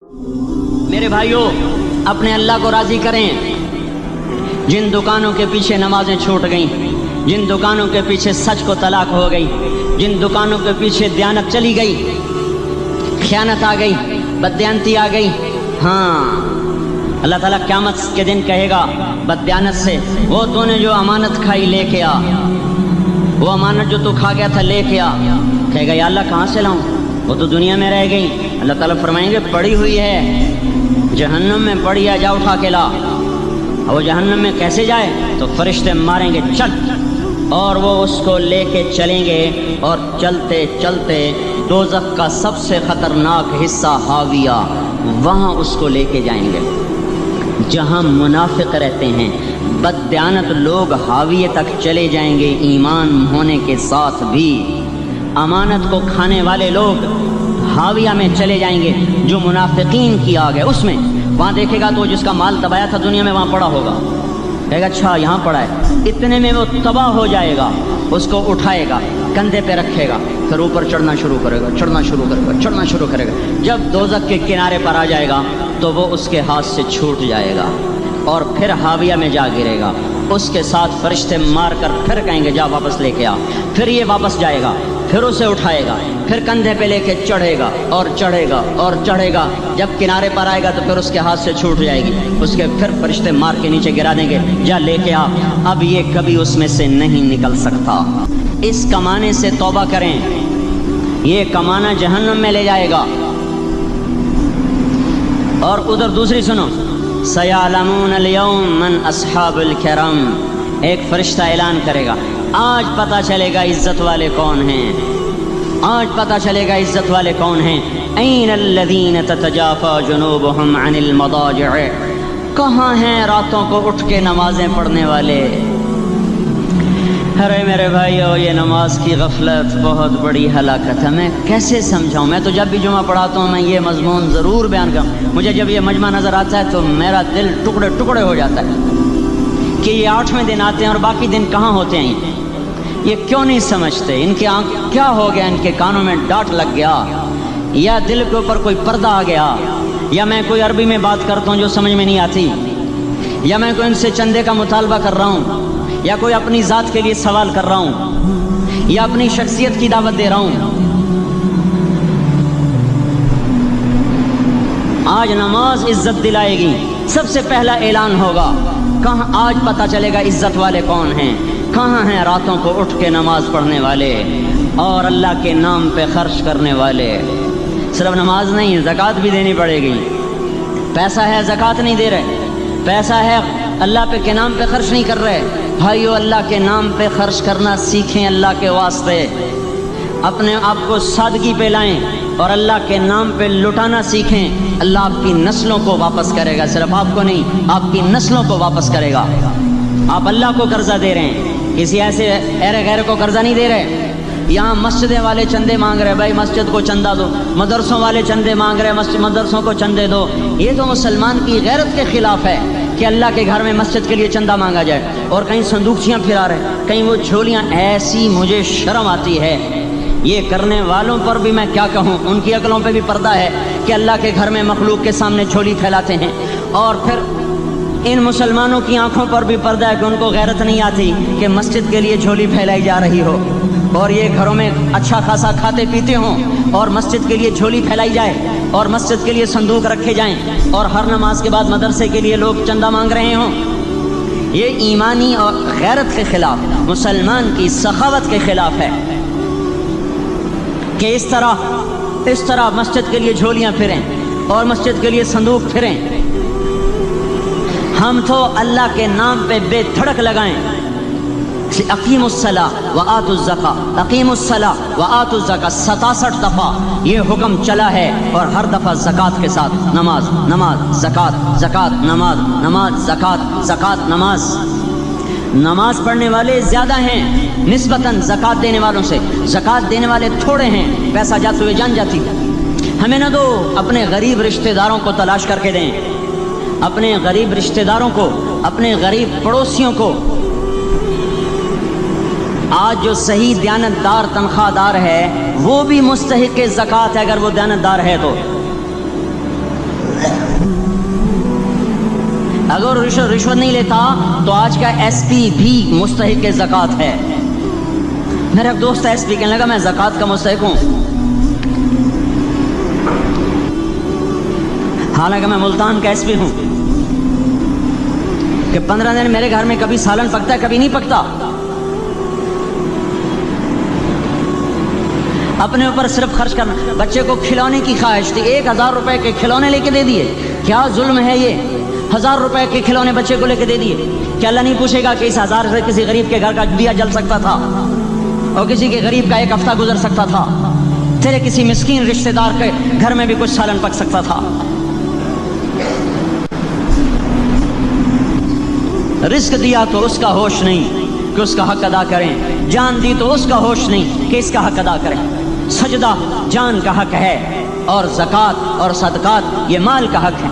میرے بھائیوں، اپنے اللہ کو راضی کریں۔ جن دکانوں کے پیچھے نمازیں چھوٹ گئیں، جن دکانوں کے پیچھے سچ کو طلاق ہو گئی، جن دکانوں کے پیچھے دیانت چلی گئی، خیانت آ گئی، بددیانتی آ گئی، ہاں اللہ تعالیٰ قیامت کے دن کہے گا بددیانت سے، وہ تو نے جو امانت کھائی لے کے آ، وہ امانت جو تو کھا گیا تھا لے کے آ۔ کہے گا یا اللہ کہاں سے لاؤں، وہ تو دنیا میں رہ گئی۔ اللہ تعالیٰ فرمائیں گے پڑی ہوئی ہے جہنم میں، پڑی ہے، جا اٹھا کے لا۔ وہ جہنم میں کیسے جائے؟ تو فرشتے ماریں گے چل، اور وہ اس کو لے کے چلیں گے، اور چلتے چلتے دوزخ کا سب سے خطرناک حصہ حاویہ، وہاں اس کو لے کے جائیں گے جہاں منافق رہتے ہیں۔ بددیانت لوگ حاویہ تک چلے جائیں گے ایمان ہونے کے ساتھ بھی۔ امانت کو کھانے والے لوگ حاویہ میں چلے جائیں گے، جو منافقین کی آگ ہے اس میں۔ وہاں دیکھے گا تو جس کا مال دبایا تھا دنیا میں وہاں پڑا ہوگا، کہے گا اچھا یہاں پڑا ہے، اتنے میں وہ تباہ ہو جائے گا، اس کو اٹھائے گا، کندھے پہ رکھے گا، پھر اوپر چڑھنا شروع کرے گا، چڑھنا شروع کرے گا، چڑھنا شروع کرے گا۔ جب دوزخ کے کنارے پر آ جائے گا تو وہ اس کے ہاتھ سے چھوٹ جائے گا اور پھر حاویہ میں جا گرے گا۔ اس کے ساتھ فرشتے مار کر پھر کہیں گے جا واپس لے کے آ۔ پھر یہ واپس جائے گا، پھر اسے اٹھائے گا، پھر کندھے پہ لے کے چڑھے گا اور چڑھے گا اور چڑھے گا۔ جب کنارے پر آئے گا تو پھر اس کے ہاتھ سے چھوٹ جائے گی، اس کے پھر فرشتے مار کے نیچے گرا دیں گے، جا لے کے آ۔ اب یہ کبھی اس میں سے نہیں نکل سکتا۔ اس کمانے سے توبہ کریں، یہ کمانا جہنم میں لے جائے گا۔ اور ادھر دوسری سنو، سَيَعْلَمُونَ الْيَوْمَ مَنْ أَصْحَابُ الْكِرَامِ، ایک فرشتہ اعلان کرے گا آج پتہ چلے گا عزت والے کون ہیں، آج پتہ چلے گا عزت والے کون ہیں۔ أَيْنَ الَّذِينَ تَتَجَافَى جُنُوبُهُمْ عَنِ الْمَضَاجِعِ، کہاں ہیں راتوں کو اٹھ کے نمازیں پڑھنے والے؟ ارے میرے بھائیو، یہ نماز کی غفلت بہت بڑی ہلاکت ہے۔ میں کیسے سمجھاؤں؟ میں تو جب بھی جمعہ پڑھاتا ہوں میں یہ مضمون ضرور بیان کروں۔ مجھے جب یہ مجمع نظر آتا ہے تو میرا دل ٹکڑے ٹکڑے ہو جاتا ہے کہ یہ 8ویں دن آتے ہیں اور باقی دن کہاں ہوتے ہیں؟ یہ کیوں نہیں سمجھتے؟ ان کی آنکھ کیا ہو گیا؟ ان کے کانوں میں ڈانٹ لگ گیا، یا دل کے اوپر کوئی پردہ آ گیا، یا میں کوئی عربی میں بات کرتا ہوں جو سمجھ میں نہیں آتی، یا میں کوئی ان سے چندے کا مطالبہ کر رہا ہوں، یا کوئی اپنی ذات کے لیے سوال کر رہا ہوں، یا اپنی شخصیت کی دعوت دے رہا ہوں۔ آج نماز عزت دلائے گی، سب سے پہلا اعلان ہوگا، کہاں آج پتہ چلے گا عزت والے کون ہیں، کہاں ہیں راتوں کو اٹھ کے نماز پڑھنے والے اور اللہ کے نام پہ خرچ کرنے والے۔ صرف نماز نہیں، زکوٰۃ بھی دینی پڑے گی۔ پیسہ ہے زکوٰۃ نہیں دے رہے، پیسہ ہے اللہ کے نام پہ خرچ نہیں کر رہے۔ بھائیو، اللہ کے نام پہ خرچ کرنا سیکھیں، اللہ کے واسطے اپنے آپ کو سادگی پہ لائیں اور اللہ کے نام پہ لٹانا سیکھیں۔ اللہ آپ کی نسلوں کو واپس کرے گا، صرف آپ کو نہیں، آپ کی نسلوں کو واپس کرے گا۔ آپ اللہ کو قرضہ دے رہے ہیں، کسی ایسے غیر کو قرضہ نہیں دے رہے۔ یہاں مسجدیں والے چندے مانگ رہے، بھائی مسجد کو چندہ دو، مدرسوں والے چندے مانگ رہے، مدرسوں کو چندے دو۔ یہ تو مسلمان کی غیرت کے خلاف ہے کہ اللہ کے گھر میں مسجد کے لیے چندہ مانگا جائے، اور کہیں صندوقچیاں پھرا رہے، کہیں وہ جھولیاں۔ ایسی مجھے شرم آتی ہے، یہ کرنے والوں پر بھی میں کیا کہوں، ان کی عقلوں پہ بھی پردہ ہے کہ اللہ کے گھر میں مخلوق کے سامنے جھولی پھیلاتے ہیں، اور پھر ان مسلمانوں کی آنکھوں پر بھی پردہ ہے کہ ان کو غیرت نہیں آتی کہ مسجد کے لیے جھولی پھیلائی جا رہی ہو، اور یہ گھروں میں اچھا خاصا کھاتے پیتے ہوں اور مسجد کے لیے جھولی پھیلائی جائے اور مسجد کے لیے صندوق رکھے جائیں، اور ہر نماز کے بعد مدرسے کے لیے لوگ چندہ مانگ رہے ہوں۔ یہ ایمانی اور غیرت کے خلاف، مسلمان کی سخاوت کے خلاف ہے کہ اس طرح مسجد کے لیے جھولیاں پھریں اور مسجد کے لیے صندوق پھریں۔ ہم تو اللہ کے نام پہ بے دھڑک لگائیں، اقیموا الصلاۃ وآتوا الزکاۃ، اقیموا الصلاۃ وآتوا الزکاۃ 67 دفعہ یہ حکم چلا ہے، اور ہر دفعہ زکوٰۃ کے ساتھ نماز، نماز، زکوٰۃ، زکوٰۃ، نماز، نماز، زکوٰۃ، زکوٰۃ، نماز۔ نماز پڑھنے والے زیادہ ہیں نسبتاً زکوٰۃ دینے والوں سے، زکوٰۃ دینے والے تھوڑے ہیں، پیسہ جاتے ہوئے جان جاتی۔ ہمیں نہ دو، اپنے غریب رشتہ داروں کو تلاش کر کے دیں، اپنے غریب رشتہ داروں کو، اپنے غریب پڑوسیوں کو۔ آج جو صحیح دیانت دار تنخواہ دار ہے وہ بھی مستحق زکوٰۃ ہے، اگر وہ دیانت دار ہے تو۔ اگر رشوت نہیں لیتا تو آج کا ایس پی بھی مستحق زکوٰۃ ہے. میرا ایک دوست ایس پی کہنے لگا میں زکوٰۃ کا مستحق ہوں، حالانکہ میں ملتان کا ایس پی ہوں، کہ 15 دن میرے گھر میں کبھی سالن پکتا ہے کبھی نہیں پکتا. اپنے اوپر صرف خرچ کرنا. بچے کو کھلونے کی خواہش تھی، 1000 روپے کے کھلونے لے کے دے دیے. کیا ظلم ہے یہ؟ 1000 روپے کے کھلونے بچے کو لے کے دے دیے. کیا اللہ نہیں پوچھے گا کہ اس 1000 سے کسی غریب کے گھر کا دیا جل سکتا تھا اور کسی کے غریب کا ایک ہفتہ گزر سکتا تھا؟ تیرے کسی مسکین رشتہ دار کے گھر میں بھی کچھ سالن پک سکتا تھا. رزق دیا تو اس کا ہوش نہیں کہ اس کا حق ادا کریں، جان دی تو اس کا ہوش نہیں کہ اس کا حق ادا کریں. سجدہ جان کا حق ہے اور زکوٰۃ اور صدقات یہ مال کا حق ہے.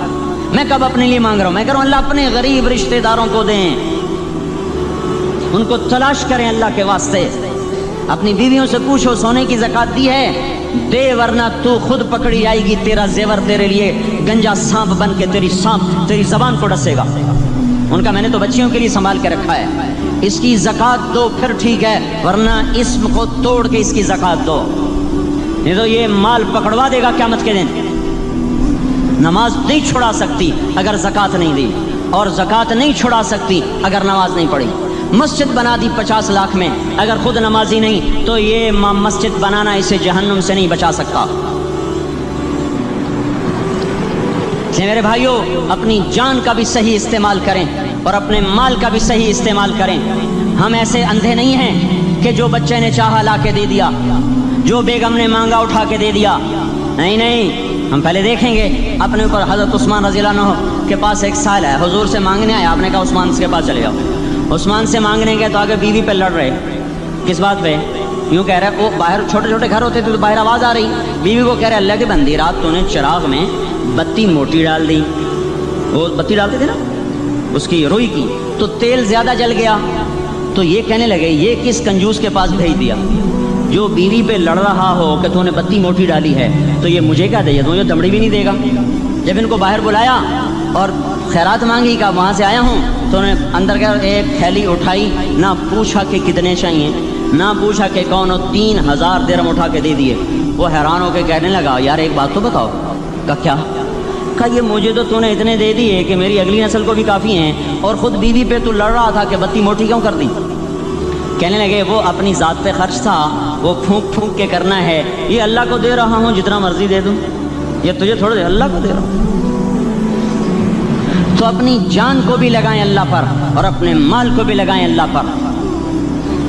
میں کب اپنے لیے مانگ رہا ہوں؟ میں کہہ رہا ہوں اللہ اپنے غریب رشتہ داروں کو دیں، ان کو تلاش کریں اللہ کے واسطے. اپنی بیویوں سے پوچھو سونے کی زکوٰۃ دی ہے؟ دے ورنہ تو خود پکڑی جائے گی، تیرا زیور تیرے لیے گنجا سانپ بن کے تیری زبان کو ڈسے گا. ان کا میں نے تو بچیوں کے لیے سنبھال کے رکھا ہے. اس کی زکوٰۃ دو پھر ٹھیک ہے، ورنہ اسم کو توڑ کے اس کی زکوٰۃ دو، نہیں تو یہ مال پکڑوا دے گا قیامت کے دن. نماز نہیں چھڑا سکتی اگر زکوٰۃ نہیں دی، اور زکوٰۃ نہیں چھڑا سکتی اگر نماز نہیں پڑھی. مسجد بنا دی 50 لاکھ میں، اگر خود نمازی نہیں تو یہ مسجد بنانا اسے جہنم سے نہیں بچا سکتا. میرے بھائیوں اپنی جان کا بھی صحیح استعمال کریں اور اپنے مال کا بھی صحیح استعمال کریں. ہم ایسے اندھے نہیں ہیں کہ جو بچے نے چاہا لا کے دے دیا، جو بیگم نے مانگا اٹھا کے دے دیا. نہیں نہیں، ہم پہلے دیکھیں گے. اپنے اوپر حضرت عثمان رضی اللہ عنہ کے پاس ایک سائل ہے، حضور سے مانگنے آیا. آپ نے کہا عثمان کے پاس چلے جاؤ. عثمان سے مانگنے گئے تو آگے بیوی پہ لڑ رہے. کس بات پہ؟ یوں کہہ رہے وہ باہر چھوٹے چھوٹے گھر ہوتے تھے تو باہر آواز آ رہی. بیوی کو کہہ رہے اللہ کی بندی رات تو نے چراغ میں بتی موٹی ڈال دی. وہ بتی ڈالتے تھے نا اس کی روئی کی، تو تیل زیادہ جل گیا. تو یہ کہنے لگے یہ کس کنجوس کے پاس بھیج دیا؟ جو بیوی پہ لڑ رہا ہو کہ تو نے بتی موٹی ڈالی ہے تو یہ مجھے کیا دے گا؟ یہ دمڑی بھی نہیں دے گا. جب ان کو باہر بلایا اور خیرات مانگی کہ وہاں سے آیا ہوں، تو انہوں نے اندر کر ایک تھیلی اٹھائی، نہ پوچھا کہ کتنے چاہیے، نہ پوچھا کہ کون، 3000 درہم اٹھا کے دے دیے. وہ حیران ہو کے کہنے لگا یار ایک بات تو بتاؤ. کہا کیا؟ کہا یہ مجھے تو نے اتنے دے دیے کہ میری اگلی نسل کو بھی کافی ہیں، اور خود بیوی پہ تو لڑ رہا تھا کہ بتی موٹی کیوں کر دی. کہنے لگے وہ اپنی ذات پہ خرچ تھا، وہ پھونک پھونک کے کرنا ہے. یہ اللہ کو دے رہا ہوں جتنا مرضی دے دوں، یہ تجھے تھوڑے دے، اللہ کو دے رہا ہوں. تو اپنی جان کو بھی لگائیں اللہ پر اور اپنے مال کو بھی لگائیں اللہ پر.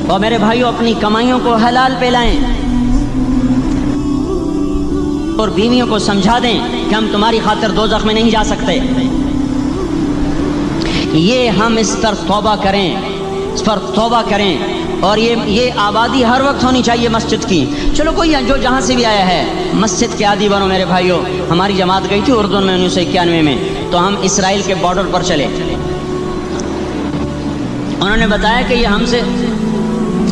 اور میرے بھائیوں اپنی کمائیوں کو حلال پہ لائیں اور بیویوں کو سمجھا دیں کہ ہم تمہاری خاطر دوزخ میں نہیں جا سکتے. یہ ہم اس پر توبہ کریں، اس پر توبہ کریں. اور یہ آبادی ہر وقت ہونی چاہیے مسجد کی. چلو کوئی جو جہاں سے بھی آیا ہے مسجد کے عادی بنو میرے بھائیوں. ہماری جماعت گئی تھی اردن میں 1991 میں، تو ہم اسرائیل کے بارڈر پر چلے. انہوں نے بتایا کہ یہ ہم سے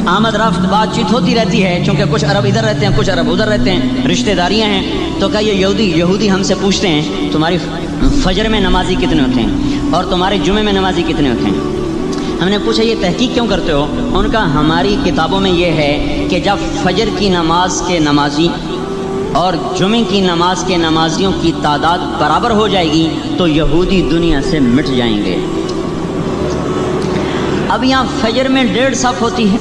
آمد رفت بات چیت ہوتی رہتی ہے، چونکہ کچھ عرب ادھر رہتے ہیں کچھ عرب ادھر رہتے ہیں، رشتہ داریاں ہیں. تو کہا یہ یہودی ہم سے پوچھتے ہیں تمہاری فجر میں نمازی کتنے ہوتے ہیں اور تمہارے جمعے میں نمازی کتنے ہوتے ہیں. ہم نے پوچھا یہ تحقیق کیوں کرتے ہو؟ ان کا ہماری کتابوں میں یہ ہے کہ جب فجر کی نماز کے نمازی اور جمعے کی نماز کے نمازیوں کی تعداد برابر ہو جائے گی تو یہودی دنیا سے مٹ جائیں گے. اب یہاں فجر میں 1.5 صف ہوتی ہے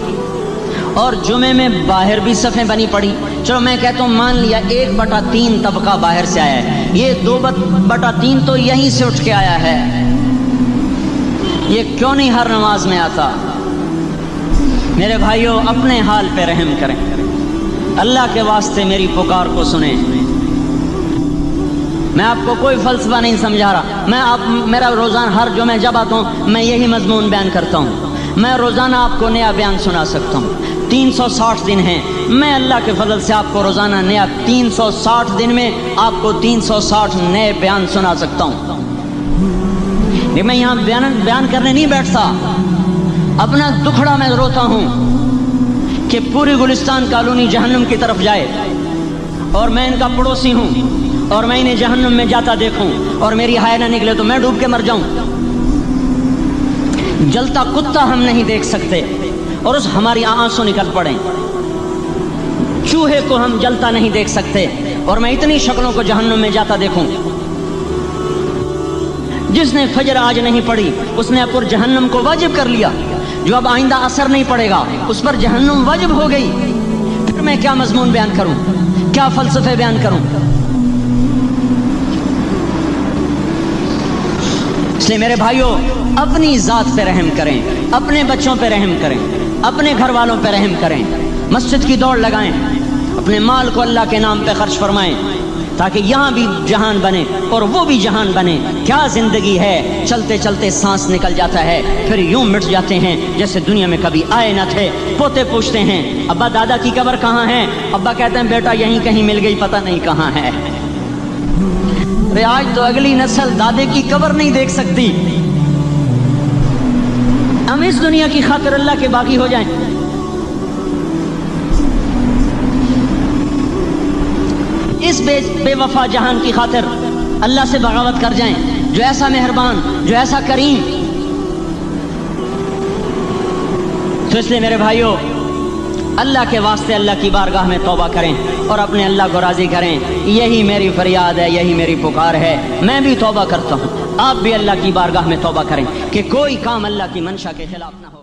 اور جمعے میں باہر بھی صفیں بنی پڑی. چلو میں کہتا ہوں مان لیا 1/3 طبقہ باہر سے آیا ہے، یہ 2/3 تو یہیں سے اٹھ کے آیا ہے. یہ کیوں نہیں ہر نماز میں آتا؟ میرے بھائیوں اپنے حال پہ رحم کریں، اللہ کے واسطے میری پکار کو سنیں. میں آپ کو کوئی فلسفہ نہیں سمجھا رہا. میرا روزانہ ہر جمعہ جب آتا ہوں میں یہی مضمون بیان کرتا ہوں. میں روزانہ آپ کو نیا بیان سنا سکتا ہوں. 360 دن ہیں، میں اللہ کے فضل سے آپ کو روزانہ نیا 360 دن میں آپ کو 360 نئے بیان سنا سکتا ہوں. میں یہاں بیان کرنے نہیں بیٹھتا، اپنا دکھڑا میں روتا ہوں کہ پوری گلستان کالونی جہنم کی طرف جائے اور میں ان کا پڑوسی ہوں اور میں انہیں جہنم میں جاتا دیکھوں اور میری ہائے نہ نکلے تو میں ڈوب کے مر جاؤں. جلتا کتا ہم نہیں دیکھ سکتے اور اس ہماری آنسو نکل پڑیں، چوہے کو ہم جلتا نہیں دیکھ سکتے اور میں اتنی شکلوں کو جہنم میں جاتا دیکھوں۔ جس نے فجر آج نہیں پڑھی اس نے پر جہنم کو واجب کر لیا، جو اب آئندہ اثر نہیں پڑے گا اس پر جہنم واجب ہو گئی۔ پھر میں کیا مضمون بیان کروں، کیا فلسفے بیان کروں؟ اس لیے میرے بھائیوں، اپنی ذات پہ رحم کریں، اپنے بچوں پہ رحم کریں، اپنے گھر والوں پہ رحم کریں، مسجد کی دوڑ لگائیں، اپنے مال کو اللہ کے نام پہ خرچ فرمائیں تاکہ یہاں بھی جہان بنے اور وہ بھی جہان بنے۔ کیا زندگی ہے، چلتے چلتے سانس نکل جاتا ہے، پھر یوں مٹ جاتے ہیں جیسے دنیا میں کبھی آئے نہ تھے۔ پوتے پوچھتے ہیں ابا دادا کی قبر کہاں ہے؟ ابا کہتے ہیں بیٹا یہیں کہیں مل گئی، پتہ نہیں کہاں ہے۔ آج تو اگلی نسل دادے کی قبر نہیں دیکھ سکتی۔ ہم اس دنیا کی خاطر اللہ کے باغی ہو جائیں۔ اس بے وفا جہان کی خاطر اللہ سے بغاوت کر جائیں، جو ایسا مہربان، جو ایسا کریم۔ تو اس لیے میرے بھائیوں، اللہ کے واسطے اللہ کی بارگاہ میں توبہ کریں اور اپنے اللہ کو راضی کریں۔ یہی میری فریاد ہے، یہی میری پکار ہے۔ میں بھی توبہ کرتا ہوں، آپ بھی اللہ کی بارگاہ میں توبہ کریں کہ کوئی کام اللہ کی منشا کے خلاف نہ ہو۔